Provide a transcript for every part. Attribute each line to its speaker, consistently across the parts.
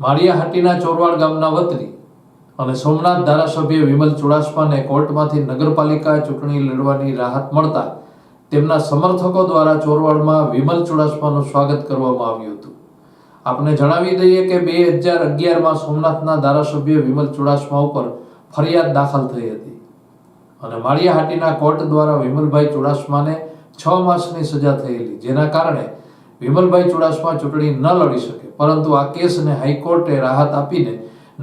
Speaker 1: માળિયાહાટીના ચોરવાડ ગામના વતની અને સોમનાથ ધારાસભ્ય વિમલ ચુડાસમાને કોર્ટમાંથી નગરપાલિકા ચૂંટણી લડવાની રાહત મળતા તેમના સમર્થકો દ્વારા ચોરવાડમાં વિમલ ચુડાસમાનું સ્વાગત કરવામાં આવ્યું હતું। આપને જણાવી દઈએ કે 2011માં સોમનાથના ધારાસભ્ય વિમલ ચુડાસમા ઉપર ફરિયાદ દાખલ થઈ હતી અને માળિયાહાટીના કોર્ટ દ્વારા વિમલભાઈ ચુડાસમાને 6 માસની સજા થયેલી, જેના કારણે વિમલભાઈ ચુડાસમા ચૂંટણી ન લડી શકે, પરંતુ આ કેસને હાઈકોર્ટે રાહત આપીને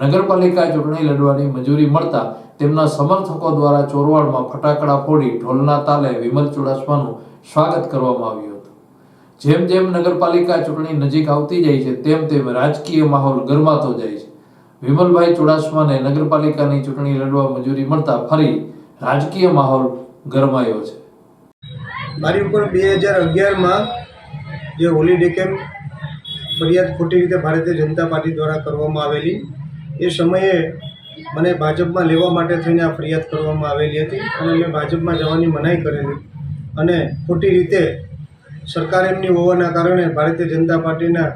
Speaker 1: નગરપાલિકા ચૂંટણી લડવાની મંજૂરી મળતા તેમના સમર્થકો દ્વારા ચોરવાડમાં ફટાકડા ફોડી ઢોલના તાલે વિમલ ચુડાસમાનું સ્વાગત કરવામાં આવ્યું હતું। જેમ જેમ નગરપાલિકા ચૂંટણી નજીક આવતી જાય છે તેમ તેમ રાજકીય માહોલ ગરમાતો જાય છે। વિમલભાઈ ચુડાસમાને નગરપાલિકાની ચૂંટણી લડવા મંજૂરી મળતા ફરી રાજકીય માહોલ ગરમાયો છે।
Speaker 2: મારી ઉપર 2011માં જે હોલિડે કેમ્પ ફરિયાદ ખોટી રીતે ભારતીય જનતા પાર્ટી દ્વારા કરવામાં આવેલી, એ સમયે મને ભાજપમાં લેવા માટે થઈને આ ફરિયાદ કરવામાં આવેલી હતી અને મેં ભાજપમાં જવાની મનાઈ કરેલી અને ખોટી રીતે સરકાર એમની હોવાના કારણે ભારતીય જનતા પાર્ટીના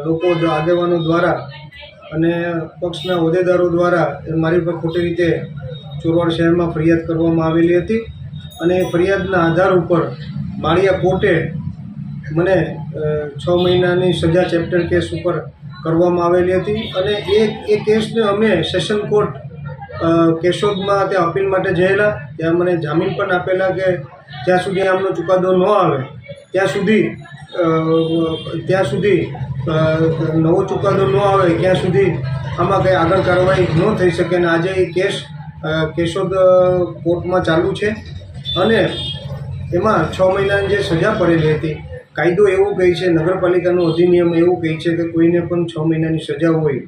Speaker 2: લોકો આગેવાનો દ્વારા અને પક્ષના હોદ્દેદારો દ્વારા મારી પર ખોટી રીતે ચોરવાડ શહેરમાં ફરિયાદ કરવામાં આવેલી હતી અને એ ફરિયાદના આધાર ઉપર માળિયા કોર્ટે મને 6 મહિનાની સજા ચેપ્ટર કેસ ઉપર કરવામાં આવેલી હતી અને એ કેસને અમે સેશન કોર્ટ કેશોદમાં ત્યાં અપીલ માટે જયેલા, ત્યાં મને જામીન પણ આપેલા કે જ્યાં સુધી આમનો ચુકાદો ન આવે ત્યાં સુધી નવો ચુકાદો ન આવે ત્યાં સુધી આમાં કંઈ આગળ કાર્યવાહી ન થઈ શકે અને આજે એ કેસ કેશોદ કોર્ટમાં ચાલુ છે અને એમાં 6 મહિનાની જે સજા પડેલી હતી, કાયદો એવું કહે છે, નગરપાલિકાનો અધિનિયમ એવું કહે છે કે કોઈને પણ 6 મહિનાની સજા હોય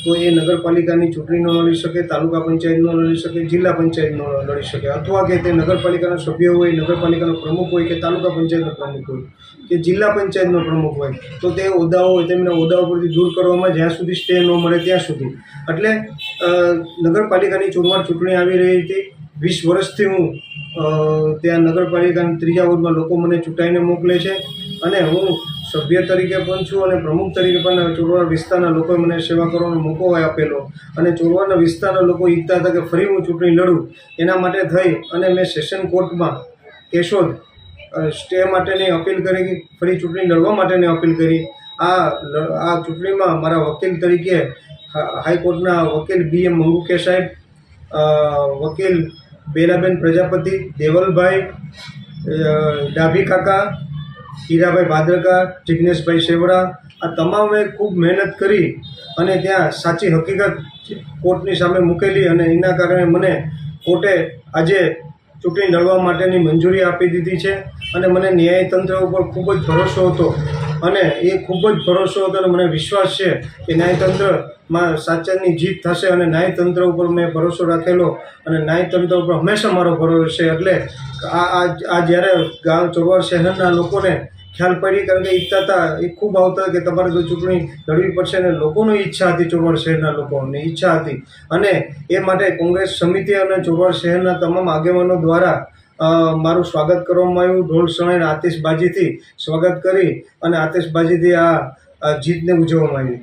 Speaker 2: તો એ નગરપાલિકાની ચૂંટણી ન લડી શકે, તાલુકા પંચાયત ન લડી શકે, જિલ્લા પંચાયત ન લડી શકે, અથવા કે તે નગરપાલિકાનો સભ્ય હોય, નગરપાલિકાનો પ્રમુખ હોય કે તાલુકા પંચાયતનો પ્રમુખ હોય કે જિલ્લા પંચાયતનો પ્રમુખ હોય તો તે હોદ્દાઓ હોય તેમના હોદ્દાઓ પરથી દૂર કરવામાં જ્યાં સુધી સ્ટે ન મળે ત્યાં સુધી। એટલે નગરપાલિકાની ચોરવાડ ચૂંટણી આવી રહી હતી। 20 વર્ષથી હું ત્યાં નગરપાલિકાના 3જા વોર્ડમાં લોકો મને ચૂંટાઈને મોકલે છે અને હું સભ્ય તરીકે પણ છું અને પ્રમુખ તરીકે પણ ચોરવાડ વિસ્તારના લોકોએ મને સેવા કરવાનો મોકો આપેલો અને ચોરવાડના વિસ્તારના લોકો ઈચ્છતા હતા કે ફરી હું ચૂંટણી લડું, એના માટે થઈ અને મેં સેશન કોર્ટમાં કેશોદ સ્ટે માટેની અપીલ કરી, ફરી ચૂંટણી લડવા માટેની અપીલ કરી। આ ચૂંટણીમાં મારા વકીલ તરીકે હાઈકોર્ટના વકીલ BM મંગુકે સાહેબ, વકીલ બેલાબેન પ્રજાપતિ, દેવલભાઈ, ડાભી કાકા, હીરાભાઈ ભાદરકા, જિગ્નેશભાઈ શેવડા, આ તમામે ખૂબ મહેનત કરી અને ત્યાં સાચી હકીકત કોર્ટની સામે મૂકેલી અને એના કારણે મને કોર્ટે આજે ચૂંટણી લડવા માટેની મંજૂરી આપી દીધી છે અને મને ન્યાયતંત્ર ઉપર ખૂબ જ ભરોસો હતો અને એ ખૂબ જ ભરોસો હતો અને મને વિશ્વાસ છે કે ન્યાયતંત્રમાં સાચાની જીત થશે અને ન્યાયતંત્ર ઉપર મેં ભરોસો રાખેલો અને ન્યાયતંત્ર ઉપર હંમેશા મારો ભરોસો છે। એટલે આ જ્યારે ગામ ચોરવાડ શહેરના લોકોને ખ્યાલ પડી, કારણ કે ઈચ્છતા હતા, એ ખૂબ આવતા કે તમારે તો ચૂંટણી લડવી પડશે અને લોકોની ઈચ્છા હતી, ચોરવાડ શહેરના લોકોની ઈચ્છા હતી અને એ માટે કોંગ્રેસ સમિતિ અને ચોરવાડ શહેરના તમામ આગેવાનો દ્વારા મારું સ્વાગત કરવામાં આવ્યું। ઢોલ શણાઈ આતિશબાજીથી સ્વાગત કરી અને આતિશબાજીથી આ જીતને ઉજવવામાં આવી।